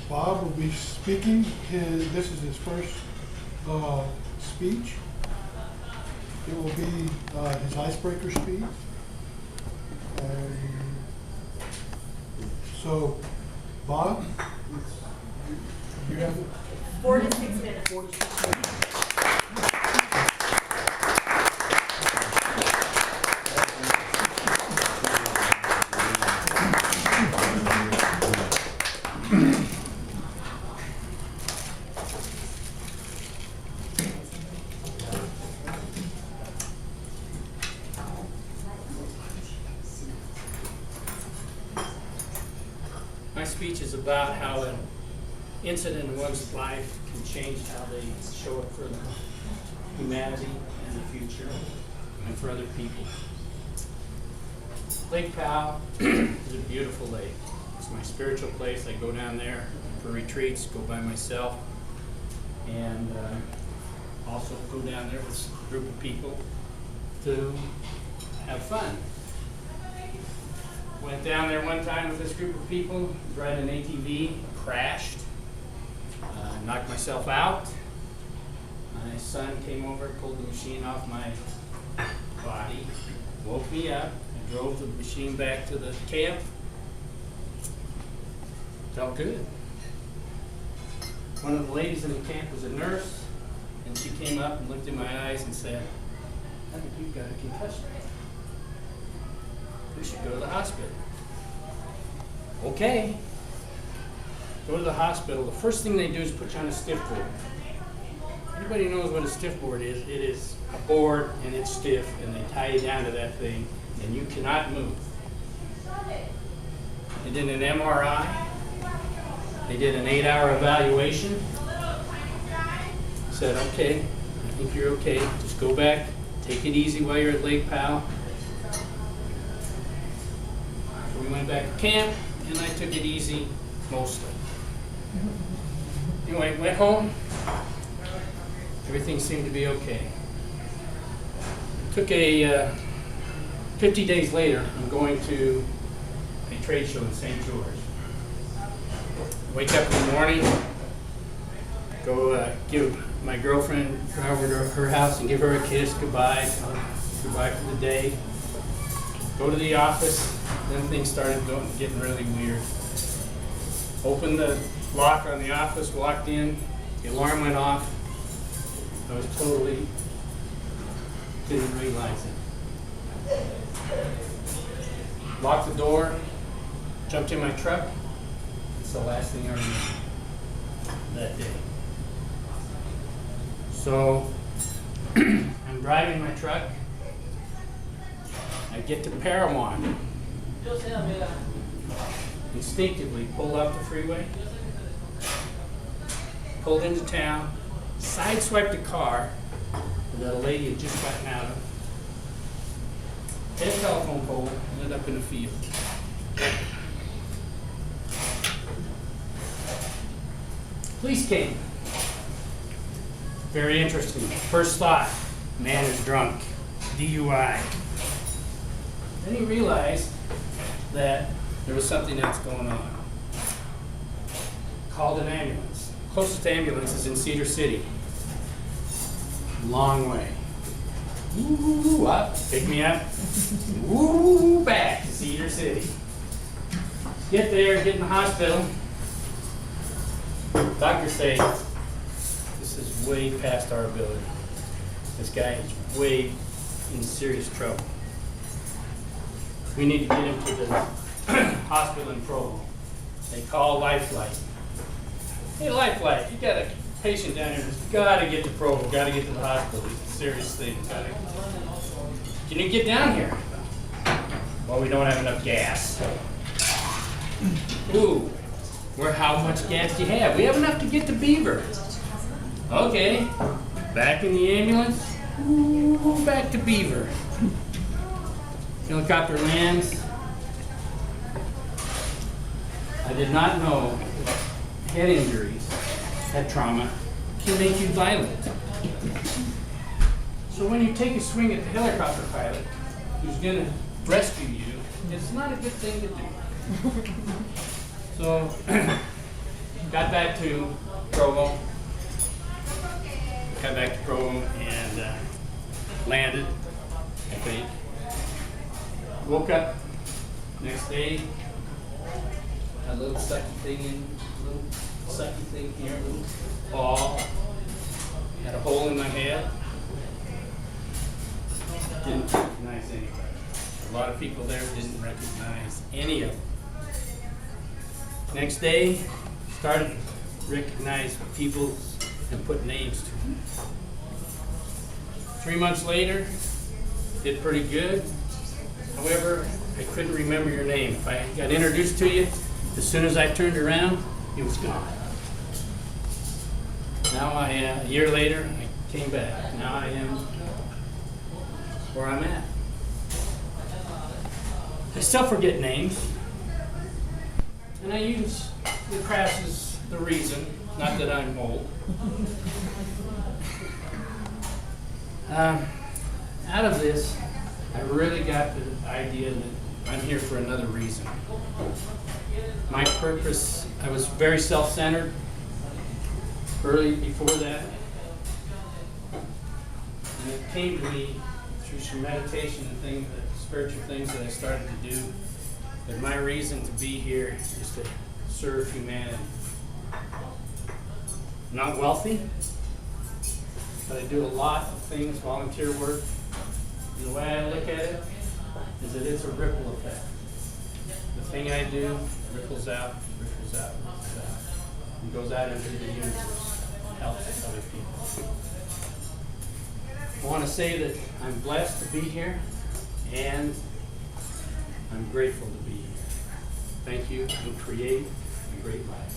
Bob will be speaking. This is his first speech. It will be his icebreaker speech. So, Bob, you have 4 to 6 minutes. 4 to 6 minutes. My speech is about how an incident in one's life can change how they show up for humanity and the future and for other people. Lake Powell is a beautiful lake. It's my spiritual place. I go down there for retreats, go by myself, and also go down there with a group of people to have fun. Went down there one time with this group of people, was riding an ATV, crashed, knocked myself out. My son came over, pulled the machine off my body, woke me up, and drove the machine back to the camp. Felt good. One of the ladies in the camp was a nurse, and she came up and looked in my eyes and said, "I think you've got a concussion. We should go to the hospital." Okay. Go to the hospital. The first thing they do is put you on a stiff board. Anybody knows what a stiff board is? It is a board and it's stiff, and they tie you down to that thing and you cannot move. They did an MRI. They did an 8-hour evaluation. Said, okay, I think you're okay. Just go back, take it easy while you're at Lake Powell. So we went back to camp, and I took it easy mostly. Anyway, went home. Everything seemed to be okay. Took a 50 days later, I'm going to a trade show in St. George. Wake up in the morning, go give my girlfriend, go over to her house and give her a kiss, goodbye, goodbye for the day. Go to the office, then things started getting really weird. Opened the lock on the office, walked in, the alarm went off. I was totally, didn't realize it. Locked the door, jumped in my truck. It's the last thing I remember that day. So, I'm driving my truck. I get to Parowan. Instinctively pull up the freeway, pulled into town, sideswiped a car that a lady had just gotten out of, hit a telephone pole, ended up in a field. Police came. Very interesting. First thought, man is drunk, DUI. Then he realized that there was something else going on. Called an ambulance. Closest ambulance is in Cedar City. Long way. Woo, up, pick me up. Woo, back to Cedar City. Get there, get in the hospital. Doctors say, this is way past our ability. This guy is way in serious trouble. We need to get him to the hospital in Provo. They call Lifeline. Hey, Lifeline, you got a patient down here who's got to get to Provo, got to get to the hospital. It's a serious thing. Can you get down here? Well, we don't have enough gas. Ooh, how much gas do you have? We have enough to get to Beaver. Okay, back in the ambulance. Ooh, back to Beaver. Helicopter lands. I did not know head injuries, head trauma, can make you violent. So when you take a swing at the helicopter pilot who's going to rescue you, it's not a good thing to do. So got back to Provo. Got back to Provo and landed, I think. Woke up next day, had a little sucky thing here, a little ball. Had a hole in my head. Didn't recognize anybody. A lot of people there didn't recognize any of them. Next day, started to recognize people and put names to them. 3 months later, did pretty good. However, I couldn't remember your name. If I got introduced to you, as soon as I turned around, it was gone. Now a year later, I came back. Now I am where I'm at. I still forget names. And I use the crash as the reason, not that I'm old. Out of this, I really got the idea that I'm here for another reason. My purpose, I was very self-centered early before that. And it came to me through some meditation and things, spiritual things that I started to do, that my reason to be here is to serve humanity. I'm not wealthy, but I do a lot of things, volunteer work. And the way I look at it is that it's a ripple effect. The thing I do ripples out, ripples out, ripples out, and goes out into the universe and helps other people. I want to say that I'm blessed to be here, and I'm grateful to be here. Thank you, and create a great life.